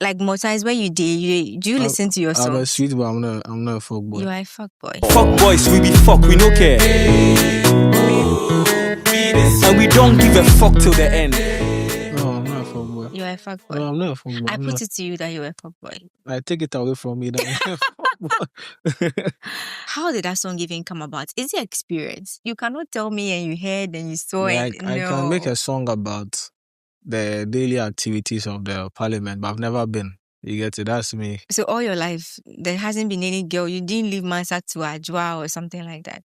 like more times when you do you listen to your I'm songs? a sweet boy. I'm not a folk boy. You are a fuck boy. Fuck boys, we be fuck, we no care. And we don't give a fuck till the end. No, I'm not a folk boy. You are a fuck boy. No, I'm not a folk boy. I put it to you that you are a fuck boy. I take it away from me that I'm a folk boy. How did that song even come about? Is it experience? You cannot tell me and you heard and you saw Yeah, it. I can make a song about the daily activities of the parliament, but I've never been. You get it? That's me. So all your life, there hasn't been any girl, you didn't leave Mansa to Ajwa or something like that?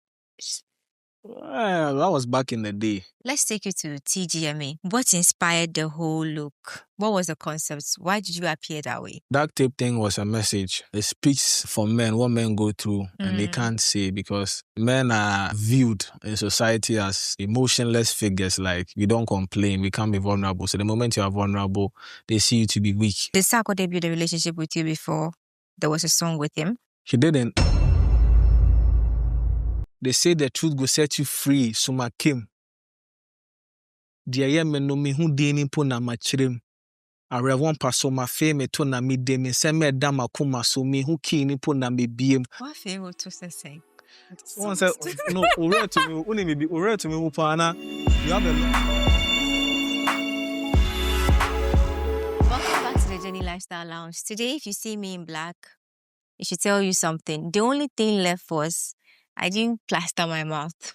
Well, that was back in the day. Let's take you to TGMA. What inspired the whole look? What was the concept? Why did you appear that way? That tape thing was a message. It speaks for men, what men go through, and they can't say because men are viewed in society as emotionless figures. Like, we don't complain, we can't be vulnerable. So the moment you are vulnerable, they see you to be weak. Did Sako debut a relationship with you before there was a song with him? He didn't. They say the truth will set you free. So my Kim. Dear men no me who dini po na machrim. I rewon paso my fame to na mi de me se me dama kuma so me who kini po na me biem. What favor to say? One said no, ure to me, uni me be ure to me upana. You have a Welcome back to the Jenny Lifestyle Lounge. Today, if you see me in black, it should tell you something. The only thing left was I didn't plaster my mouth.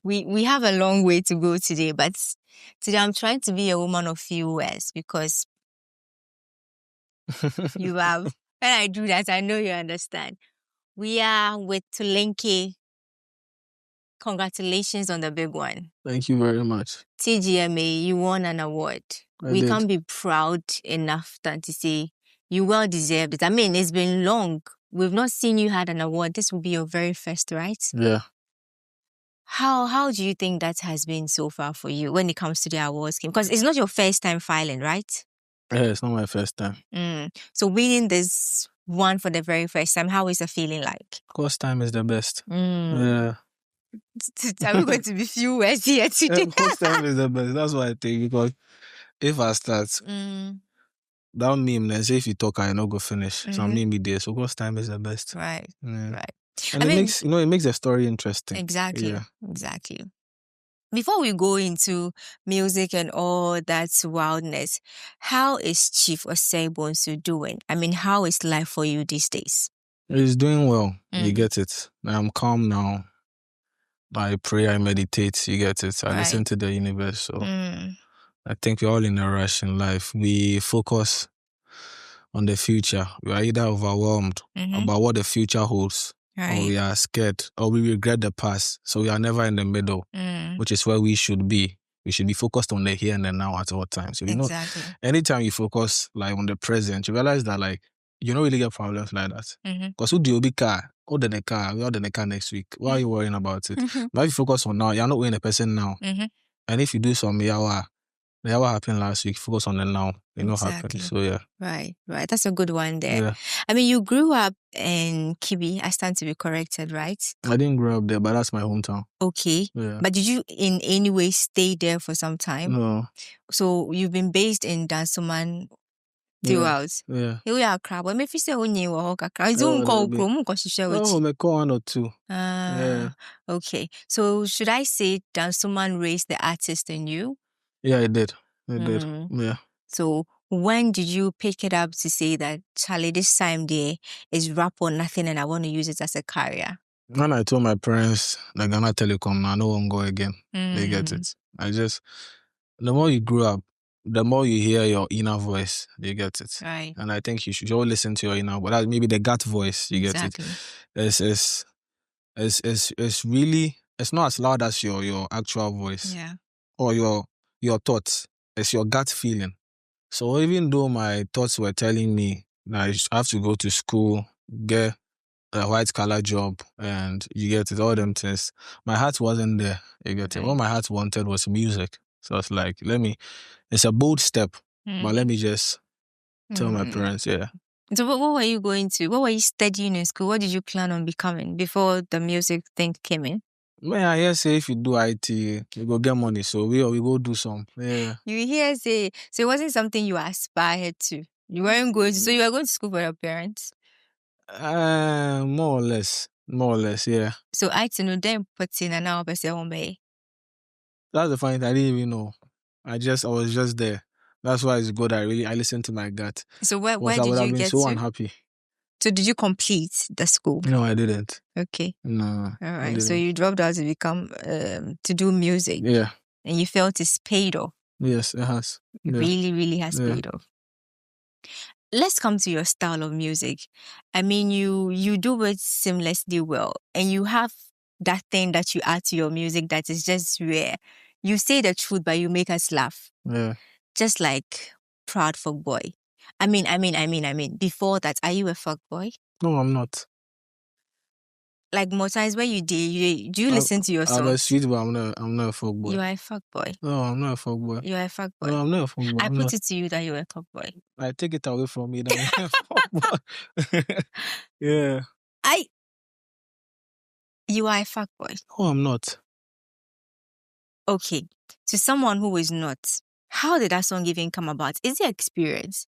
We have a long way to go today, but today I'm trying to be a woman of few words because you have. When I do that, I know you understand. We are with Tulenkey. Congratulations on the big one. Thank you very much. TGMA, you won an award. We can't be proud enough than to say you well deserved it. I mean, it's been long. We've not seen you had an award. This will be your very first, right? Yeah. How do you think that has been so far for you when it comes to the awards game? Because it's not your first time filing, right? Yeah, it's not my first time. So winning this one for the very first time, how is the feeling like? Of course, time is the best. Yeah. Are we going to be few words here today? Of course, time is the best. That's what I think. Because if I start, that meme, then say if you talk, I not go finish. So I'm me there. So of course, time is the best. Right. Right. And it makes the story interesting. Exactly. Yeah. Exactly. Before we go into music and all that wildness, how is Chief Osei doing? I mean, how is life for you these days? He's doing well. You get it. I'm calm now. I pray, I meditate. You get it. I listen to the universe. So I think we're all in a rush in life. We focus on the future. We are either overwhelmed about what the future holds, or we are scared, or we regret the past. So we are never in the middle, which is where we should be. We should be focused on the here and the now at all times. So, you know, anytime you focus like on the present, you realize that like you don't really get problems like that. Because who do you be car? Order the car, we order the car next week. Why are you worrying about it? But if you focus on now, you're not winning the person now. And if you do some yawa happened last week, focus on the now. You know what happened. So yeah. Right. That's a good one there. Yeah. I mean, you grew up in Kibi. I stand to be corrected, right? I didn't grow up there, but that's my hometown. Okay. Yeah. But did you in any way stay there for some time? No. So you've been based in Dansoman throughout. Yeah. Here we are crab. When me fi say onye wo ho kakra. Is un ko krom ko hihwe Oh, me call 1 or 2. Yeah. Okay. So should I say Dansoman raised the artist in you? Yeah, it did. It did. Yeah. So when did you pick it up to say that, Charlie, this time there is rap or nothing and I want to use it as a career? When I told my parents that Ghana Telecom, I no one go again. They get it. The more you grow up, the more you hear your inner voice, you get it. Right. And I think you should always listen to your inner voice. That maybe the gut voice, you get it. It's really, it's not as loud as your actual voice. Yeah. Or your thoughts. It's your gut feeling. So even though my thoughts were telling me that I have to go to school, get a white collar job, and you get it, all them things, my heart wasn't there. You get it. What my heart wanted was music. So it's like, it's a bold step, but let me just tell my parents, yeah. So what were you going to? What were you studying in school? What did you plan on becoming before the music thing came in? Man, I hear say if you do IT, you go get money. So we go do some. Yeah. You hear say, so it wasn't something you aspired to? You weren't going to, so you were going to school for your parents? More or less, yeah. So I to know them putting and now per se one bay. That's the funny thing. I didn't even know. I was just there. That's why it's good. I listened to my gut. So where I did would you have been get so to? unhappy. So did you complete the school? No, I didn't. Okay. No. All right. So you dropped out to become to do music. Yeah. And you felt it's paid off. Yes, it has. It really has paid off. Let's come to your style of music. I mean, you do it seamlessly well, and you have that thing that you add to your music that is just rare. You say the truth, but you make us laugh. Yeah. Just like Proud Fuck Boy. I mean, before that, are you a fuck boy? No, I'm not. Like more times when you do you listen to your songs? I'm a sweet boy. I'm not a fuck boy. You are a fuck boy. No, I'm not a fuck boy. You are a fuck boy. No, I'm not a fuck boy. I put it to you that you're a fuck boy. I take it away from me that I'm a fuck boy. Yeah. You are a fuck boy. No, I'm not. Okay. To someone who is not, how did that song even come about? Is it experience?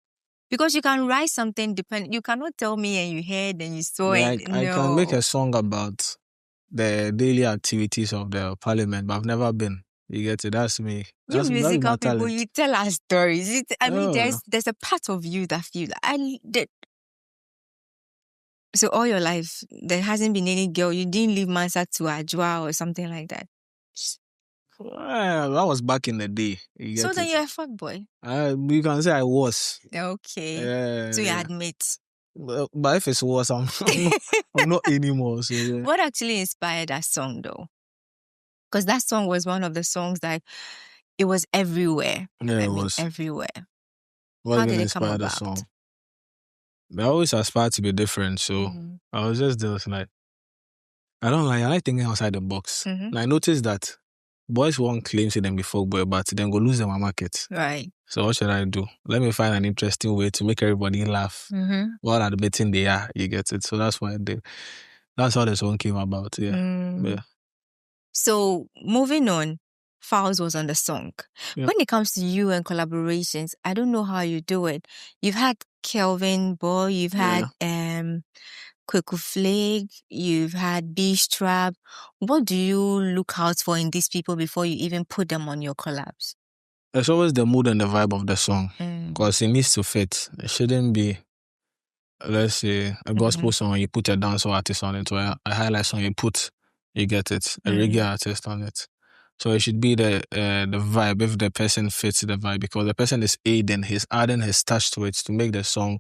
Because you can write something you cannot tell me and you heard and you saw it. I can make a song about the daily activities of the parliament, but I've never been. You get it? That's me. You musical people, you tell us stories. I mean, there's a part of you that feel I did. So all your life, there hasn't been any girl, you didn't leave Mansa to Ajwa or something like that? Well, that was back in the day. So then you're a fuckboy? You can say I was. Okay. So you admit. But if it's was, I'm not anymore. So, yeah. What actually inspired that song though? Because that song was one of the songs that it was everywhere. Yeah, it was everywhere. How did it come about? The song? I always aspire to be different, so I was just there like, I like thinking outside the box. And I noticed that boys won't claim to them be folk boy, but then go lose them on market. Right. So what should I do? Let me find an interesting way to make everybody laugh while admitting they are. You get it? So that's why I did. That's how the song came about. Yeah. So moving on, Fowls was on the song. Yeah. When it comes to you and collaborations, I don't know how you do it. You've had Kelvin Boy, you've had Kweku Flake, you've had Beast Trap. What do you look out for in these people before you even put them on your collabs? It's always the mood and the vibe of the song. Because it needs to fit. It shouldn't be, let's say, a gospel song, you put a dancehall artist on it, or a highlight song, you get it, a reggae artist on it. So it should be the vibe, if the person fits the vibe, because the person is adding his touch to it to make the song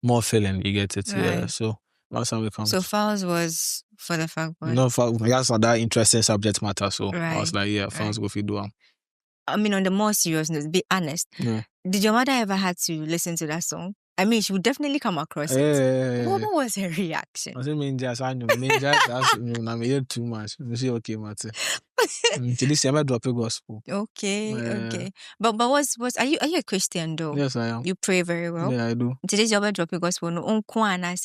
more filling, you get it? Right. Yeah, so that's how it comes. So Fowls was for the fuck boy? No, that's not that interesting subject matter, so I was like, Fowls go fi do them. I mean, on the more serious note, be honest. Yeah. Did your mother ever had to listen to that song? I mean, she would definitely come across it. What was her reaction? I said, too much. She okay, Mate. This year I drop a gospel. Okay. But are you a Christian though? Yes, I am. You pray very well. Yeah, I do. Today's your drop a gospel. No, I'm gonna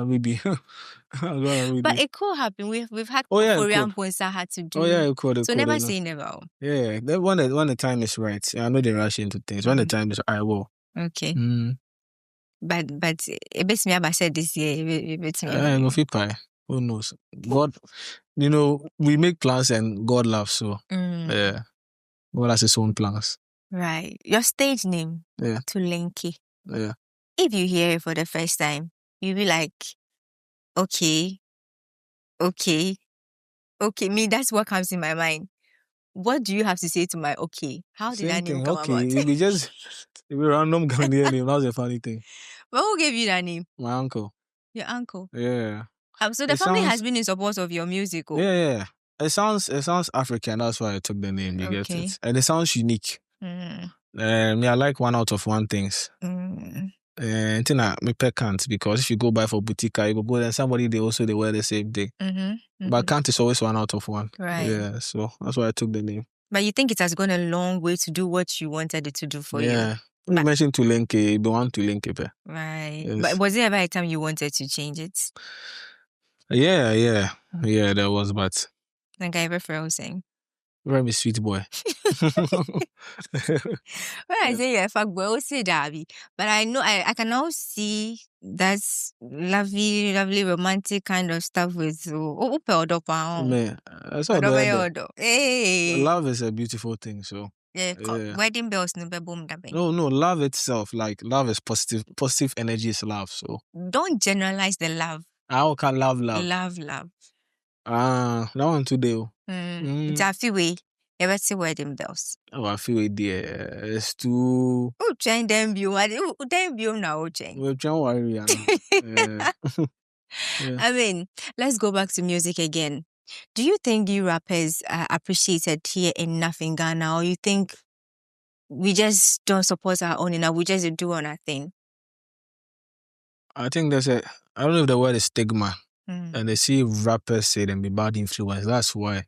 maybe. But it could happen. We've had Korean points that had to do. Oh yeah, it could. So never say never. Yeah, when the time is right. I know they rush into things. When the time is, I will. Okay. But it beats me up. I said this year. It beats me up. No pie. Who knows? God, we make plans and God laughs. So yeah, God has his own plans. Right. Your stage name, Tulenkey. Yeah. If you hear it for the first time, you'll be like, okay. Me, that's what comes in my mind. What do you have to say to my okay? How did that name come about? If we random Ghanaian name, that's a funny thing. But who gave you that name? My uncle. Your uncle? Yeah. So the family has been in support of your music. Yeah. It sounds African, that's why I took the name, you get it. And it sounds unique. I like one out of one things. And me can't, because if you go buy for boutique, you go there, somebody they wear the same thing. But can't is always one out of one. Right. Yeah, so that's why I took the name. But you think it has gone a long way to do what you wanted it to do for you? Yeah. You mentioned Tulenkey, you want Tulenkey. Right. Yes. But was there ever a time you wanted to change it? Yeah, there was, but... Like I ever felt saying? Very sweet boy. When I say you're a fuck boy, I will say Darby. But I know I can now see that's lovely, romantic kind of stuff with Man, that's all Hey. love is a beautiful thing, so yeah. Wedding bells no be boom dabe. No, love itself, like love is positive. Positive energy is love. So don't generalize the love. How can love? Love. That one today. It's a few way. Ever see wedding bells? Oh, I feel it there. It's too. Oh, change them view. Them view now, change. We're trying to worry. Yeah. I mean, let's go back to music again. Do you think you rappers are appreciated here enough in Ghana, or you think we just don't support our own enough? We just do on our thing? I think there's I don't know if the word is stigma. And they see rappers say them be bad influence. That's why.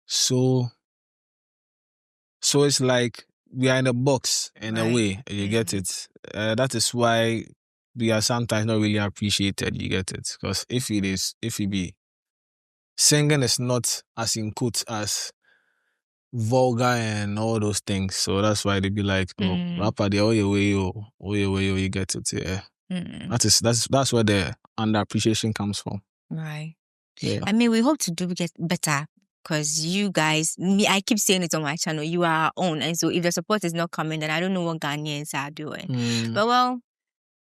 So it's like we are in a box in a way. You get it. That is why we are sometimes not really appreciated. You get it, because if it be singing is not as in quotes as vulgar and all those things. So that's why they be like, no, rapper, they all your way, you get it. Yeah. That's where the underappreciation comes from. Right. Yeah. I mean, we hope to get better, because you guys, I keep saying it on my channel, you are our own. And so if the support is not coming, then I don't know what Ghanaians are doing. But well,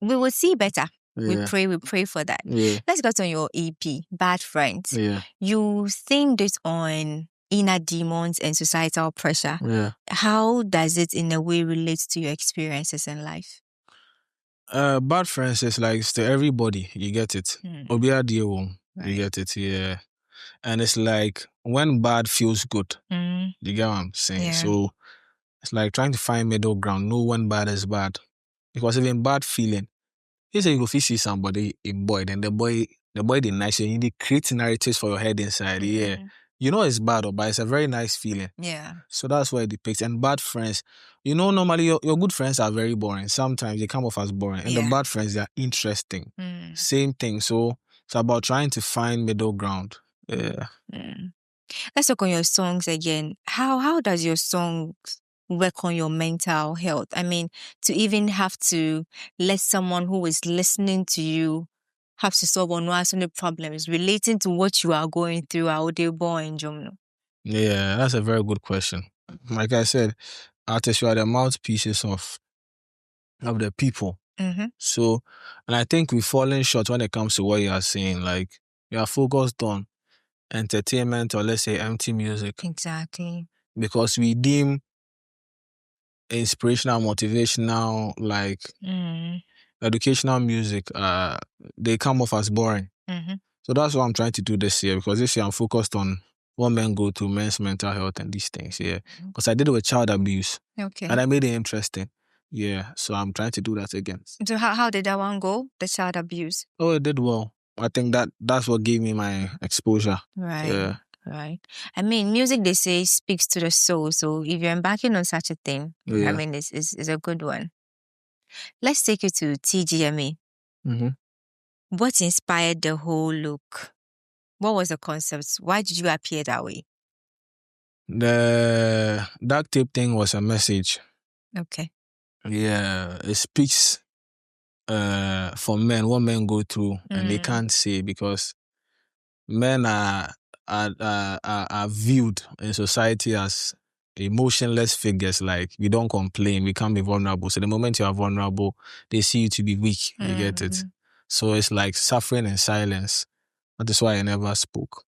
we will see better. Yeah. We pray for that. Yeah. Let's get on your EP, Bad Friends. Yeah. You sing this on inner demons and societal pressure. Yeah. How does it in a way relate to your experiences in life? Bad Friends is like to everybody, you get it. Obia deal, you get it, yeah. And it's like when bad feels good. You get what I'm saying? Yeah. So it's like trying to find middle ground, know when bad is bad. Because even bad feeling, you say you go see somebody, a boy, then the boy they nice, you need to create narratives for your head inside. Yeah. You know it's bad, but it's a very nice feeling. Yeah. So that's what it depicts. And bad friends, you know, normally your good friends are very boring. Sometimes they come off as boring. And the bad friends, they are interesting. Same thing. So it's about trying to find middle ground. Yeah. Let's talk on your songs again. How does your songs work on your mental health? I mean, to even have to let someone who is listening to you have to solve on the problems relating to what you are going through. Yeah, that's a very good question. Like I said, artists, you are the mouthpieces of the people. So, and I think we've fallen short when it comes to what you are saying. Like, you are focused on entertainment, or let's say empty music. Exactly. Because we deem inspirational, motivational, like educational music, they come off as boring. So that's what I'm trying to do this year, because this year I'm focused on what men go through, men's mental health and these things, yeah. Because I did it with child abuse. Okay. And I made it interesting. Yeah, so I'm trying to do that again. So how did that one go, the child abuse? Oh, it did well. I think that's what gave me my exposure. Right. Yeah. Right. I mean, music, they say, speaks to the soul. So if you're embarking on such a thing, I mean, it's a good one. Let's take you to TGMA. What inspired the whole look? What was the concept? Why did you appear that way? The duct tape thing was a message. Okay. Yeah, it speaks for men, what men go through, and they can't say, because men are viewed in society as emotionless figures. Like, we don't complain, we can't be vulnerable. So the moment you are vulnerable, they see you to be weak. You get it? So it's like suffering in silence. That is why I never spoke.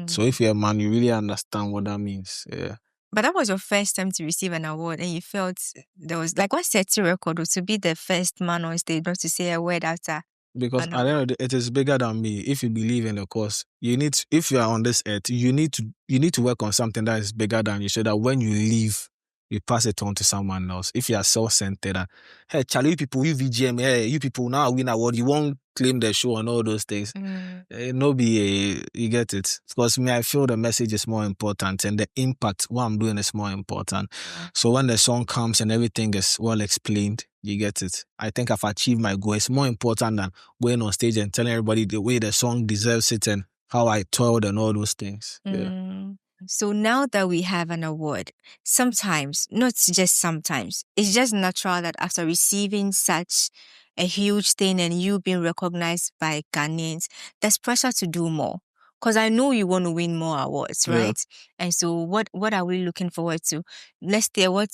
So if you're a man, you really understand what that means. Yeah. But that was your first time to receive an award, and you felt there was, like, what set your record to be the first man on stage, not to say a word after? Because I don't know, it is bigger than me. If you believe in the cause, you need to, if you are on this earth, you need to work on something that is bigger than you, so that when you leave, you pass it on to someone else. If you are self-centered, and, hey, Charlie, you people, you VGM, hey, you people now win award, you won't claim the show and all those things. You get it. Because me, I feel the message is more important, and the impact what I'm doing is more important. So when the song comes and everything is well explained, you get it. I think I've achieved my goal. It's more important than going on stage and telling everybody the way the song deserves it and how I toiled and all those things. Yeah. So now that we have an award, sometimes, not just sometimes, it's just natural that after receiving such a huge thing and you being recognized by Ghanaians, there's pressure to do more. Because I know you want to win more awards, right? Yeah. And so what are we looking forward to? Next year, what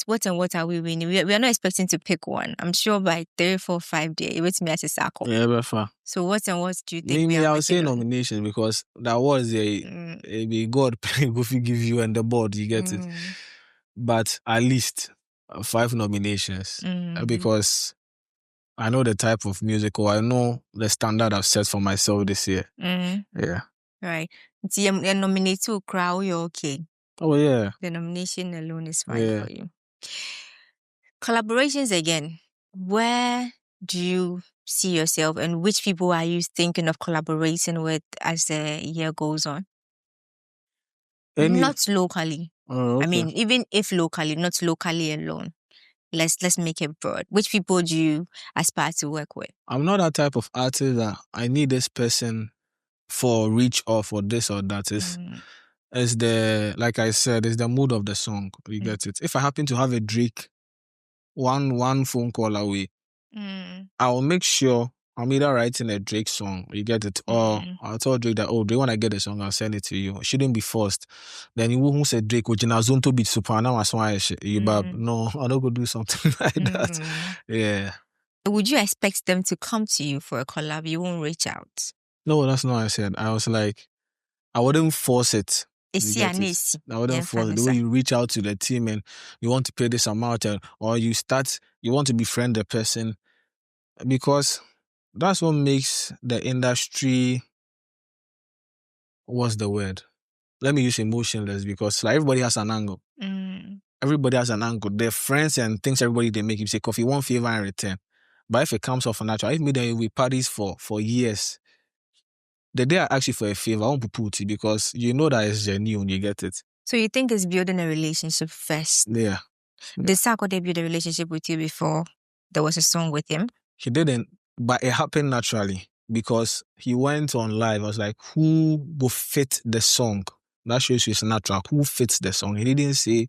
are we winning? We are not expecting to pick one. I'm sure by 3, 4, 5 days, it was me as a circle. Yeah, but far. So what do you think me, I would say nominations because that was a God will give you and the board, you get it. But at least 5 nominations because I know the type of music or I know the standard I've set for myself this year. Yeah. Right. The nominate to crowd, you're okay. Oh yeah. The nomination alone is fine for you. Collaborations again. Where do you see yourself and which people are you thinking of collaborating with as the year goes on? Not locally. Oh, okay. I mean, even if locally, not locally alone. Let's make it broad. Which people do you aspire to work with? I'm not that type of artist that I need this person for reach or for this or that. It's the, like I said, it's the mood of the song. You get it. If I happen to have a Drake one phone call away, I'll make sure I'm either writing a Drake song, you get it, or I'll tell Drake that, oh, do you want to get the song? I'll send it to you. It shouldn't be forced. Then you who said Drake, which in a zone to be super now, you no, I don't go do something like that. Yeah. Would you expect them to come to you for a collab? You won't reach out? No, that's not what I said. I was like, I wouldn't force it. I wouldn't force it. The way you reach out to the team and you want to pay this amount, or you want to befriend the person, because that's what makes the industry, what's the word? Let me use emotionless, because like everybody has an angle. Everybody has an angle. Their friends and things everybody they make, you say coffee, one favor in return. But if it comes off a natural, if me then we parties for years, the day I ask you for a favor, I won't put it because you know that it's genuine, you get it. So you think it's building a relationship first? Yeah. Did Sako build a relationship with you before there was a song with him? He didn't, but it happened naturally because he went on live. I was like, who will fit the song? That shows you it's natural. Who fits the song? He didn't say,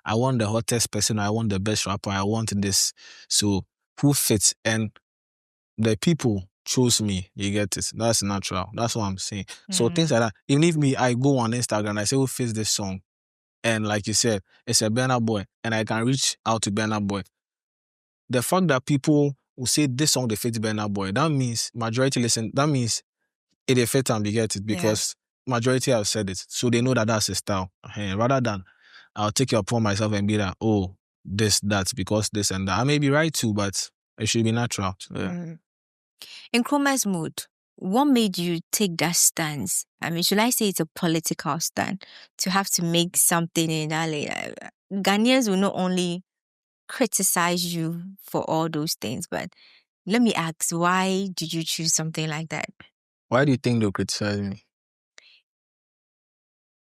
I want the hottest person, I want the best rapper, I want this. So who fits? And the people chose me. You get it? That's natural. That's what I'm saying. So things like that. Even if I go on Instagram, I say, who fits this song? And like you said, it's a Burna Boy. And I can reach out to Burna Boy. The fact that people will say this song they fit Burna Boy, that means majority listen. That means it they fit and you get it because majority have said it, so they know that that's a style. Rather than I'll take it upon myself and be like, oh, this, that, because this and that. I may be right too, but it should be natural. Yeah. In Chroma's mood, what made you take that stance? I mean, should I say it's a political stand to have to make something in that? Ghanaians will not only criticize you for all those things, but let me ask, why did you choose something like that? Why do you think they'll criticize me?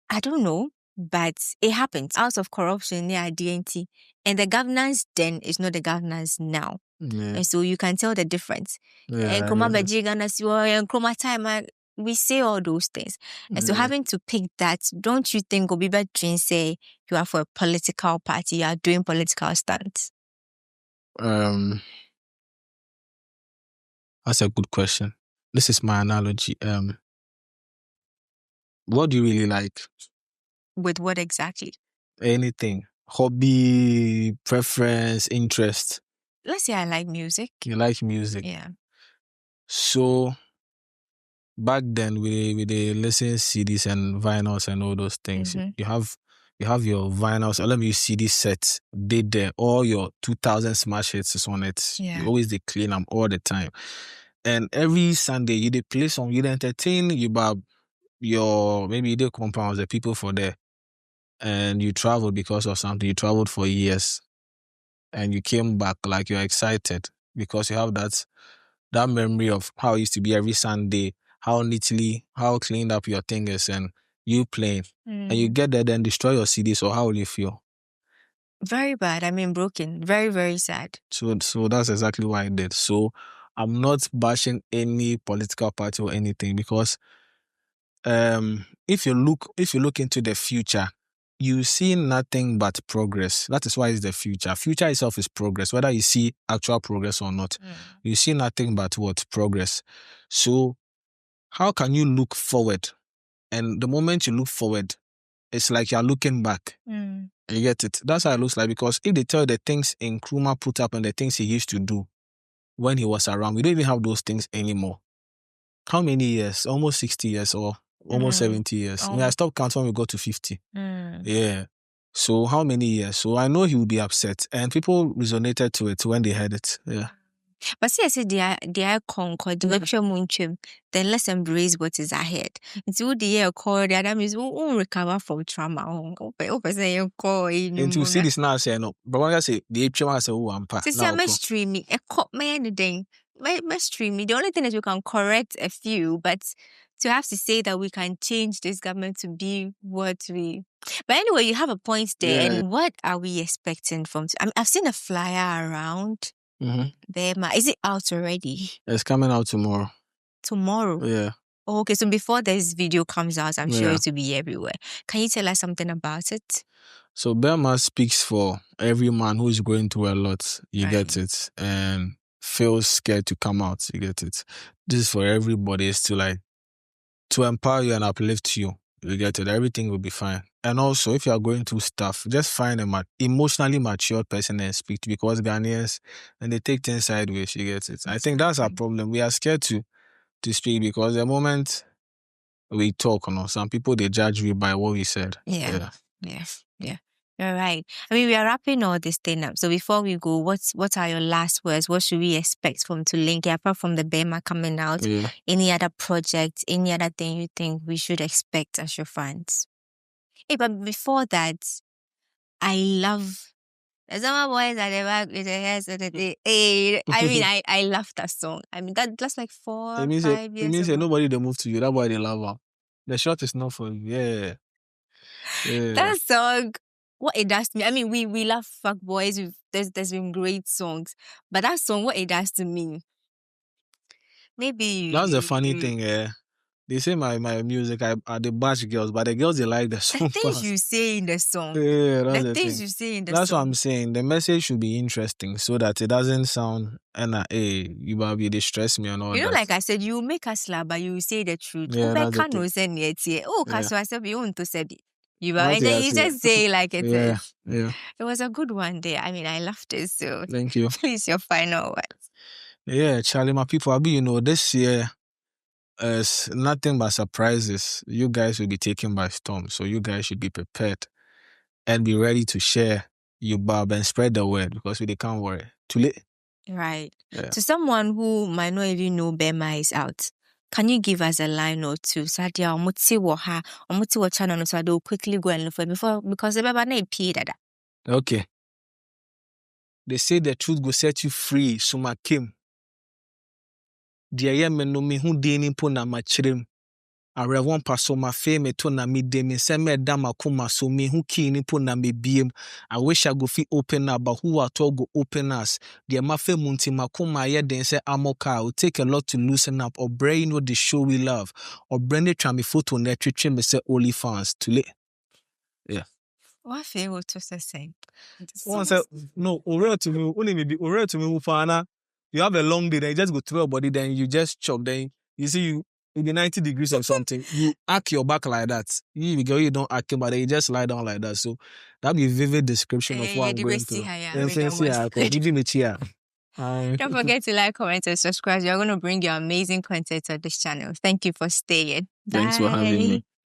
I don't know, but it happens out of corruption near DNT, and the governance then is not the governance now. And so you can tell the difference. And Chroma time, we say all those things. And so having to pick that, don't you think Obiba Dream say you are for a political party, you are doing political stunts? That's a good question. This is my analogy. What do you really like? With what exactly? Anything. Hobby, preference, interest. Let's say I like music. You like music? Yeah. So back then we listen CDs and vinyls and all those things. You have your vinyls, let me use CD sets, did there, all your 2000 smash hits is on it. Yeah. You always they clean them all the time. And every Sunday you they play song, you entertain maybe you did compounds, the people for there. And you traveled because of something. You traveled for years. And you came back like you're excited because you have that memory of how it used to be every Sunday, how cleaned up your thing is, and you playing. And you get there, then destroy your CD. So how will you feel? Very bad. I mean, broken. Very, very sad. So that's exactly what I did. So I'm not bashing any political party or anything because if you look into the future, you see nothing but progress. That is why it's the future. Future itself is progress, whether you see actual progress or not. You see nothing but what? Progress. So how can you look forward? And the moment you look forward, it's like you're looking back. You get it? That's how it looks like, because if they tell the things Nkrumah put up and the things he used to do when he was around, we don't even have those things anymore. How many years? Almost 60 years or almost 70 years. I mean, I stopped counting when we got to 50. Yeah. So how many years? So I know he will be upset, and people resonated to it when they heard it. Yeah. But see, I said they are conquered. Then let's embrace what is ahead. It's who the air call the other means who recover from trauma. And to see this now, say no. But when I say the HMA say who ampa. See, I'm streaming. A cop me anything. My streaming. The only thing is we can correct a few, but to have to say that we can change this government to be what we. But anyway, you have a point there. Yeah. And what are we expecting from? I mean, I've seen a flyer around. Bema. Is it out already? It's coming out tomorrow. Tomorrow? Yeah. Oh, okay, so before this video comes out, I'm sure it will be everywhere. Can you tell us something about it? So Bema speaks for every man who is going through a lot. You get it? And feels scared to come out. You get it? This is for everybody. It's to empower you and uplift you. You get it? Everything will be fine. And also, if you are going through stuff, just find a emotionally mature person and speak to, because Ghanaians, and they take things sideways. You get it? I think that's our problem. We are scared to speak, because the moment we talk, some people, they judge you by what we said. Yeah. You're right. I mean, we are wrapping all this thing up. So before we go, what are your last words? What should we expect from Tulenkey, apart from the Bema coming out? Yeah. Any other project, any other thing you think we should expect as your fans? Hey, but before that, I love. There's some boys that they back with their hair so that I love that song. I mean, that's like 4-5 years ago. It means nobody they move to you. That's why they love her. The shot is not for you. Yeah. That song, what it does to me. I mean, we love fuck boys. There's been great songs, but that song, what it does to me. Maybe that's the funny thing. They say my music are the bash girls, but the girls, they like the song. The things you say in the song. Yeah, that's the things you say in the song. That's what I'm saying. The message should be interesting so that it doesn't sound you be they stress me and all that. You know, like I said, you make us laugh, but you say the truth. Yeah, that's the thing. Oh, because I said you want to say it. And then you just say like it is. Yeah. It was a good one day. I mean, I loved it. So thank you. Please, your final words. Yeah, Charlie, my people, this year is nothing but surprises. You guys will be taken by storm. So you guys should be prepared and be ready to share your barb and spread the word, because they can't worry. Too late. Right. Yeah. To someone who might not even know Bema is out, can you give us a line or two? Sadia, omuti channel, so they'll quickly go and look for it before, because the Beba na pay that. Okay. They say the truth will set you free. Suma Kim. Dear men no me who dini po na machrim. I rewon paso ma fe me to na mi de me se me dama kuma so me who kini po na me biem. I wish I go fi open up, but who at all go open us. Dear ma fe munti makuma ye den se amoka. Will take a lot to loosen up, or brain with the show we love, or brand it me photo net triche me se only fans to late. Yeah. What feel to say? One said no, or to me, only maybe or to me ufana. You have a long day, then you just go through your body, then you just chop, then you see you in the 90 degrees or something, you arc your back like that. You don't arc it, but then you just lie down like that. So that'd be a vivid description of what I'm going through. Don't forget to like, comment, and subscribe. You're going to bring your amazing content to this channel. Thank you for staying. Bye. Thanks for having me.